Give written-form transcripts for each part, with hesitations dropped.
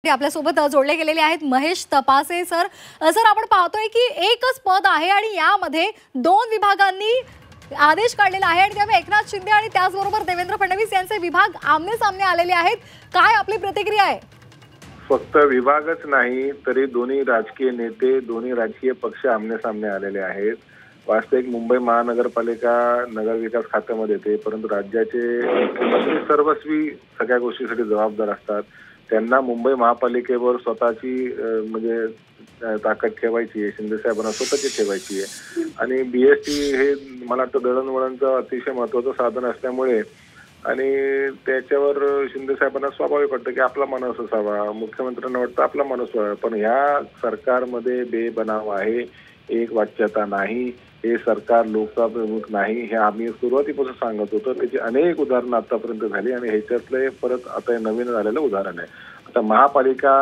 आपल्यासोबत जोडले गेलेले आहेत महेश तपासे सर। सर, आपण पाहतोय की एकच पद आहे आणि यामध्ये दोन विभागांनी आदेश काढलेला आहे आणि त्यामुळे एकनाथ शिंदे आणि त्याचबरोबर देवेंद्र फडणवीस यांचे विभाग आमने सामने आलेले आहेत। काय आपली प्रतिक्रिया आहे? फक्त विभागच नाही तरी दोन्ही राजकीय नेते, दोन्ही राजकीय पक्ष आमने सामने आलेले आहेत। वास्तविक मुंबई महानगरपालिका नगरविकास खात्यामध्ये येते, परंतु राज्याचे मुख्यमंत्री सर्वस्वी सगळ्या गोष्टीसाठी जबाबदार असतात। त्यांना मुंबई महापालिकेवर स्वतःची म्हणजे ताकद ठेवायची आहे, शिंदे साहेबांना स्वतःची ठेवायची आहे। आणि बीएसटी हे मला वाटतं दळणवळणचं अतिशय महत्त्वाचं साधन असल्यामुळे आणि त्याच्यावर शिंदे साहेबांना स्वाभाविक वाटतं की आपला माणूस असावा, मुख्यमंत्र्यांना वाटतं आपला माणूस व्हावा। पण ह्या सरकारमध्ये बेबनाव आहे, एक वाच्यता नाही, हे सरकार लोकाभिमुख नाही, हे आम्ही सुरुवातीपासून सांगत होतो। त्याची अनेक उदाहरणं आतापर्यंत झाली आणि ह्याच्यातले परत आता नवीन झालेलं उदाहरण आहे। आता महापालिका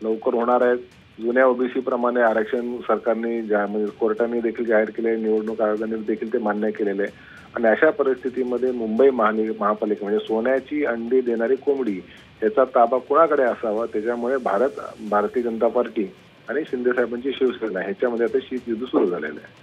लवकर होणार आहे। जुन्या ओबीसी प्रमाणे आरक्षण सरकारने म्हणजे कोर्टाने देखील जाहीर केले, निवडणूक आयोगाने देखील ते मान्य केलेले आहे। आणि अशा परिस्थितीमध्ये मुंबई महापालिका म्हणजे सोन्याची अंडी देणारी कोंबडी याचा ताबा कोणाकडे असावा, त्याच्यामुळे भारतीय जनता पार्टी आणि शिंदे साहेबांची शिवसेना ह्याच्यामध्ये आता शीतयुद्ध सुरू झालेलं आहे।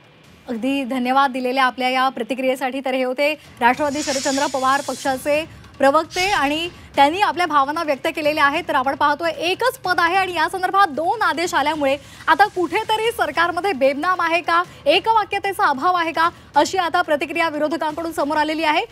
अगदी धन्यवाद दिलेल्या आपल्या या प्रतिक्रियेसाठी। तर हे होते राष्ट्रवादी शरदचंद्र पवार पक्षाचे प्रवक्ते आणि त्यांनी आपल्या भावना व्यक्त केलेल्या आहेत। तर आपण पाहतोय एकच पद आहे आणि या संदर्भात दोन आदेश आल्यामुळे आता कुठेतरी सरकारमध्ये बेबनाम आहे का, एकवाक्यतेचा अभाव आहे का, अशी आता प्रतिक्रिया विरोधकांकडून समोर आलेली आहे।